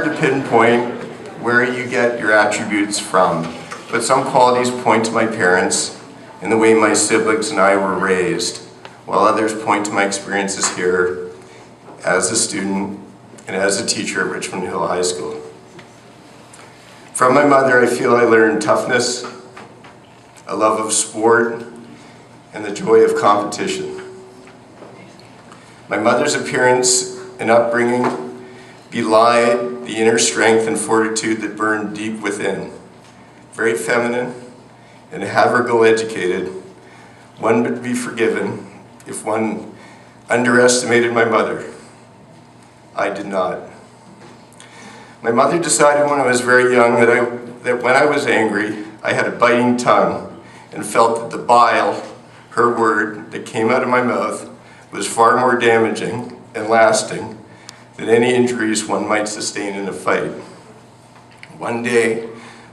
hard to pinpoint where you get your attributes from, but some qualities point to my parents and the way my siblings and I were raised, while others point to my experiences here as a student and as a teacher at Richmond Hill High School. From my mother, I feel I learned toughness, a love of sport, and the joy of competition. My mother's appearance and upbringing belied the inner strength and fortitude that burned deep within. Very feminine and have-her-go educated, one would be forgiven if one underestimated my mother. I did not. My mother decided when I was very young that when I was angry, I had a biting tongue and felt that the bile, her word, that came out of my mouth was far more damaging and lasting than any injuries one might sustain in a fight. One day,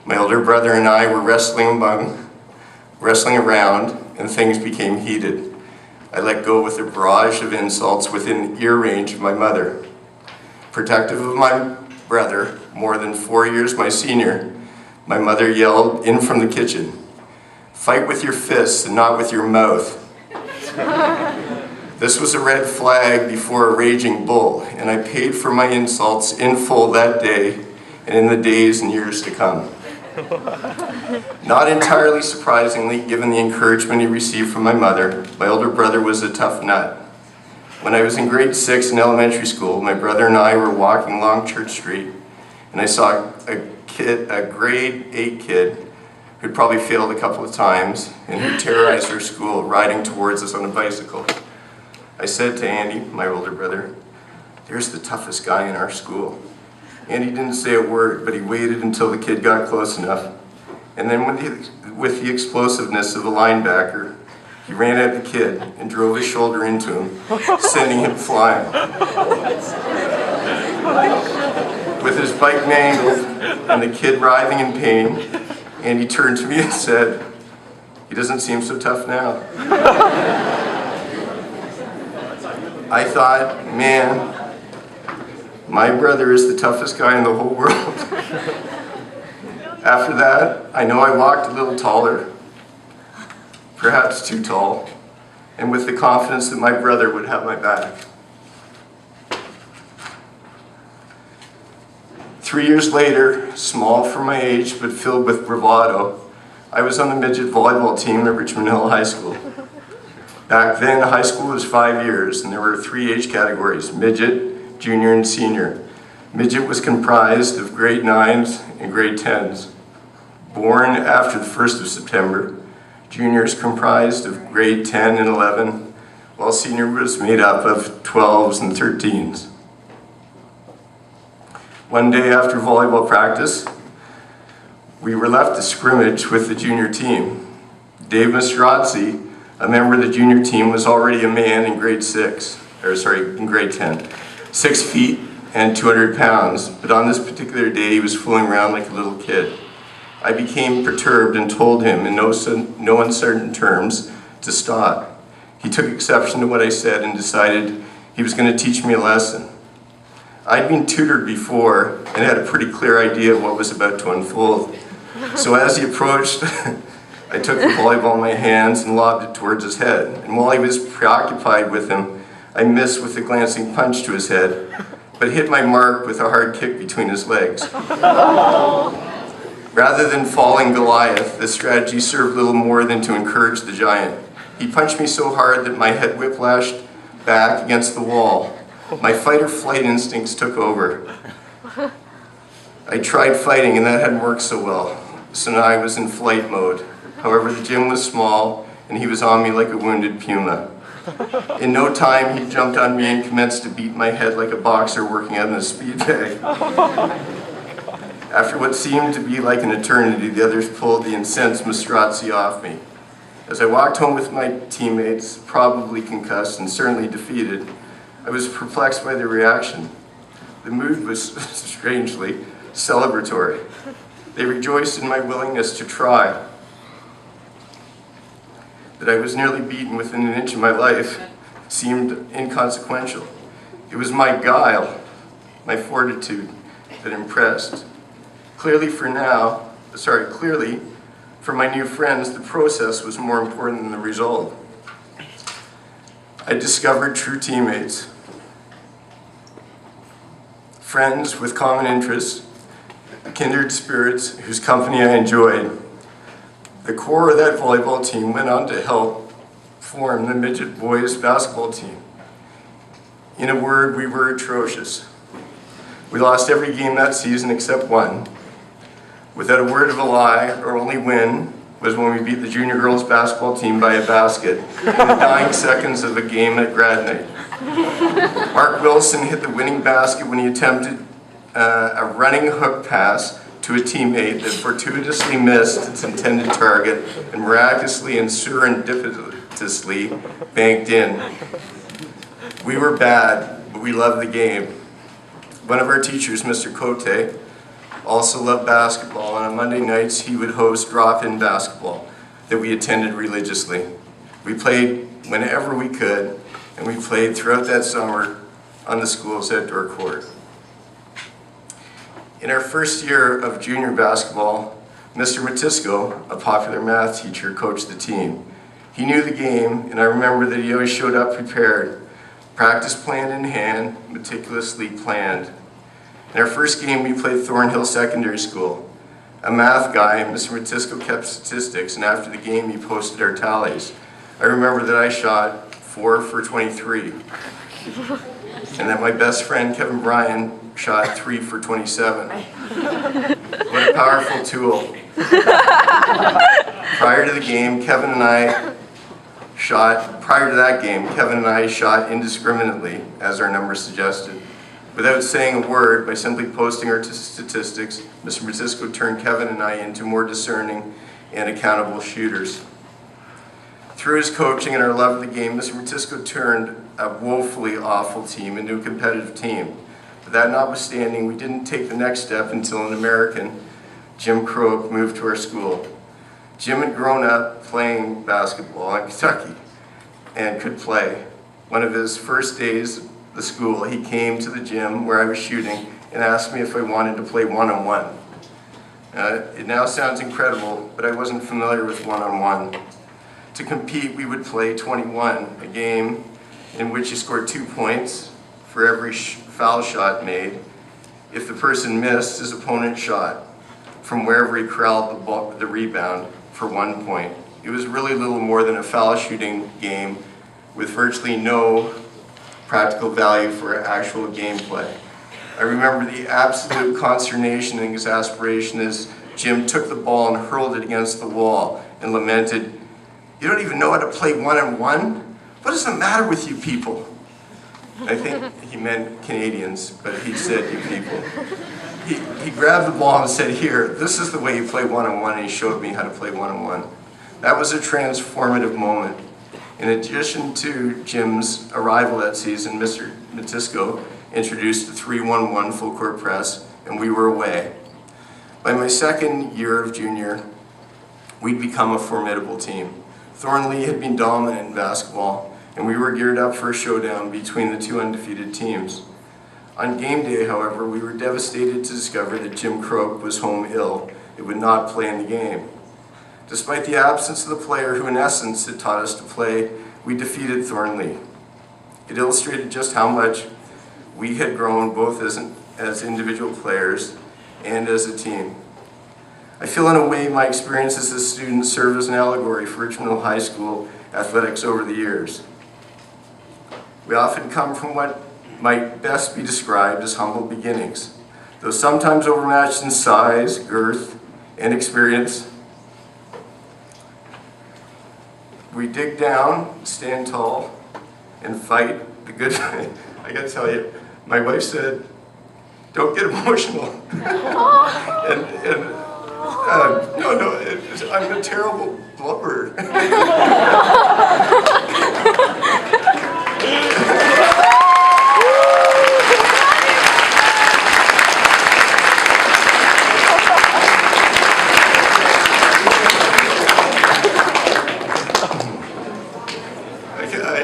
my older brother and I were wrestling around, and things became heated. I let go with a barrage of insults within ear range of my mother. Protective of my brother, more than 4 years my senior, my mother yelled in from the kitchen, "Fight with your fists and not with your mouth." This was a red flag before a raging bull, and I paid for my insults in full that day and in the days and years to come. Not entirely surprisingly, given the encouragement he received from my mother, my older brother was a tough nut. When I was in grade 6 in elementary school, my brother and I were walking along Church Street, and I saw a grade 8 kid who'd probably failed a couple of times and who terrorized our school riding towards us on a bicycle. I said to Andy, my older brother, "There's the toughest guy in our school." Andy didn't say a word, but he waited until the kid got close enough. And then with the explosiveness of a linebacker, he ran at the kid and drove his shoulder into him, sending him flying. With his bike mangled and the kid writhing in pain, Andy turned to me and said, "He doesn't seem so tough now." I thought, man, my brother is the toughest guy in the whole world. After that, I know I walked a little taller, perhaps too tall, and with the confidence that my brother would have my back. 3 years later, small for my age but filled with bravado, I was on the midget volleyball team at Richmond Hill High School. Back then, high school was 5 years, and there were 3 age categories: midget, junior, and senior. Midget was comprised of grade 9s and grade 10s. Born after the 1st of September, juniors comprised of grade 10 and 11, while senior was made up of 12s and 13s. One day after volleyball practice, we were left to scrimmage with the junior team. Dave Mastrazzi, a member of the junior team, was already a man in grade 10, 6 feet and 200 pounds, but on this particular day he was fooling around like a little kid. I became perturbed and told him in no uncertain terms to stop. He took exception to what I said and decided he was going to teach me a lesson. I'd been tutored before and had a pretty clear idea of what was about to unfold. So as he approached, I took the volleyball in my hands and lobbed it towards his head. And while he was preoccupied with him, I missed with a glancing punch to his head, but hit my mark with a hard kick between his legs. Rather than falling Goliath, this strategy served little more than to encourage the giant. He punched me so hard that my head whiplashed back against the wall. My fight or flight instincts took over. I tried fighting and that hadn't worked so well, so now I was in flight mode. However, the gym was small and he was on me like a wounded puma. In no time, he jumped on me and commenced to beat my head like a boxer working out in a speed bag. After what seemed to be like an eternity, the others pulled the incensed Mastrazzi off me. As I walked home with my teammates, probably concussed and certainly defeated, I was perplexed by their reaction. The mood was strangely celebratory. They rejoiced in my willingness to try. That I was nearly beaten within an inch of my life seemed inconsequential. It was my guile, my fortitude, that impressed. Clearly, for my new friends, the process was more important than the result. I discovered true teammates, friends with common interests, kindred spirits whose company I enjoyed. The core of that volleyball team went on to help form the midget boys basketball team. In a word, we were atrocious. We lost every game that season except one. Without a word of a lie, our only win was when we beat the junior girls basketball team by a basket in the dying seconds of a game at grad night. Mark Wilson hit the winning basket when he attempted a running hook pass to a teammate that fortuitously missed its intended target and miraculously and surreptitiously banked in. We were bad, but we loved the game. One of our teachers, Mr. Cote, also loved basketball, and on Monday nights he would host drop-in basketball that we attended religiously. We played whenever we could, and we played throughout that summer on the school's outdoor court. In our first year of junior basketball, Mr. Matisco, a popular math teacher, coached the team. He knew the game, and I remember that he always showed up prepared, practice plan in hand, meticulously planned. In our first game, we played Thornhill Secondary School. A math guy, Mr. Matisco, kept statistics, and after the game, he posted our tallies. I remember that I shot 4 for 23, and that my best friend, Kevin Bryan, shot 3 for 27. What a powerful tool. Prior to that game, Kevin and I shot indiscriminately, as our numbers suggested. Without saying a word, by simply posting our statistics, Mr. Matisco turned Kevin and I into more discerning and accountable shooters. Through his coaching and our love of the game, Mr. Matisco turned a woefully awful team into a competitive team. But that notwithstanding, we didn't take the next step until an American, Jim Croak, moved to our school. Jim had grown up playing basketball in Kentucky and could play. One of his first days at the school, he came to the gym where I was shooting and asked me if I wanted to play one-on-one. It now sounds incredible, but I wasn't familiar with one-on-one. To compete, we would play 21, a game in which you scored 2 points for every foul shot made. If the person missed, his opponent shot from wherever he corralled the rebound for 1 point. It was really little more than a foul shooting game with virtually no practical value for actual gameplay. I remember the absolute consternation and exasperation as Jim took the ball and hurled it against the wall and lamented, "You don't even know how to play one-on-one? What is the matter with you people?" I think he meant Canadians, but he said you people. He grabbed the ball and said, "Here, this is the way you play one-on-one," and he showed me how to play one-on-one. That was a transformative moment. In addition to Jim's arrival that season, Mr. Matisco introduced the 3-1-1 full court press, and we were away. By my second year of junior, we'd become a formidable team. Thornley had been dominant in basketball, and we were geared up for a showdown between the two undefeated teams. On game day, however, we were devastated to discover that Jim Croak was home ill and would not play in the game. Despite the absence of the player who in essence had taught us to play, we defeated Thornley. It illustrated just how much we had grown both as individual players and as a team. I feel in a way my experience as a student served as an allegory for Richmond High School athletics over the years. We often come from what might best be described as humble beginnings. Though sometimes overmatched in size, girth, and experience, we dig down, stand tall, and fight the good fight. I gotta tell you, my wife said, "Don't get emotional." I'm a terrible blubber.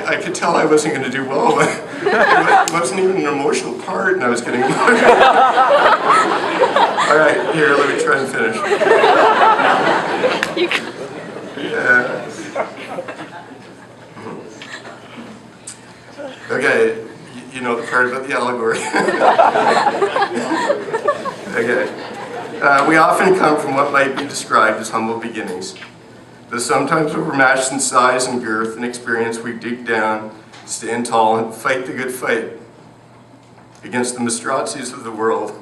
I could tell I wasn't going to do well It wasn't even an emotional part, and I was getting emotional. All right, here, let me try and finish. Yeah. Okay, you know the part about the allegory. Okay. We often come from what might be described as humble beginnings. Though sometimes overmatched in size and girth and experience, we dig down, stand tall, and fight the good fight against the monstrosities of the world.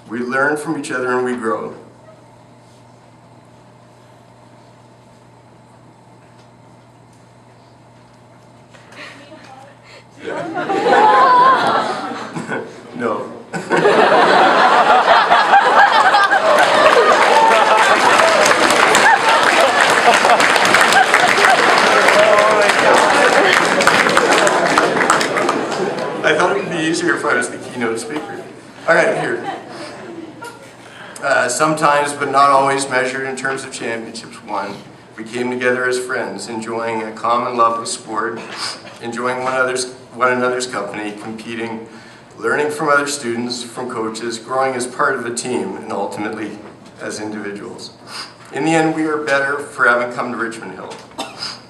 We learn from each other and we grow. No. I thought it would be easier if I was the keynote speaker. All right, here. Sometimes, but not always, measured in terms of championships won. We came together as friends, enjoying a common love of sport, enjoying one another's company, competing, learning from other students, from coaches, growing as part of a team, and ultimately as individuals. In the end, we are better for having come to Richmond Hill,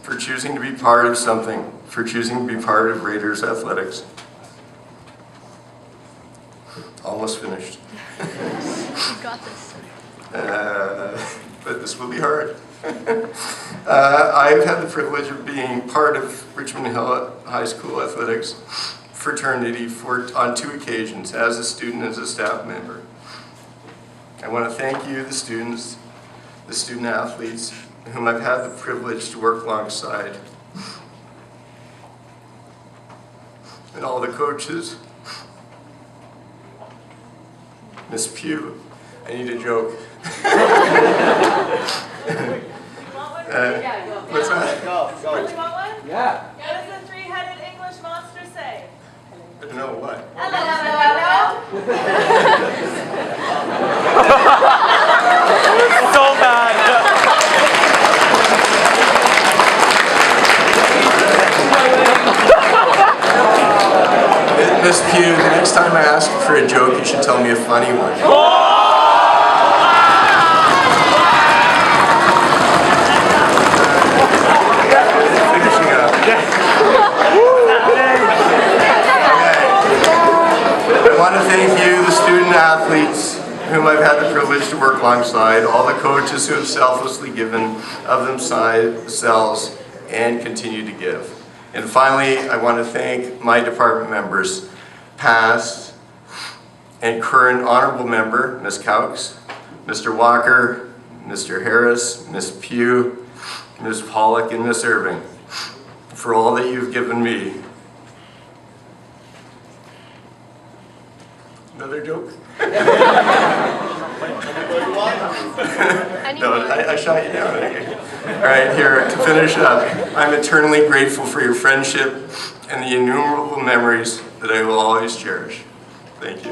for choosing to be part of something, for choosing to be part of Raiders athletics. Almost finished. You got this. But this will be hard. I've had the privilege of being part of Richmond Hill High School athletics fraternity on 2 occasions, as a student and as a staff member. I want to thank you, the students, the student athletes, whom I've had the privilege to work alongside, and all the coaches. Miss Pugh, I need a joke. What's that? Go. You want one? Yeah. What does the three-headed English monster say? I don't know what. Hello. So bad. Miss Pugh, the next time I ask you for a joke, you should tell me a funny one. Finishing up. Okay. I want to thank you, the student athletes, whom I've had the privilege to work alongside, all the coaches who have selflessly given of themselves and continue to give. And finally, I want to thank my department members, past and current honorable member, Ms. Cowks, Mr. Walker, Mr. Harris, Ms. Pugh, Ms. Pollock, and Ms. Irving, for all that you've given me. Another joke? No, I shot you down. All right, here, to finish up, I'm eternally grateful for your friendship and the innumerable memories that I will always cherish. Thank you.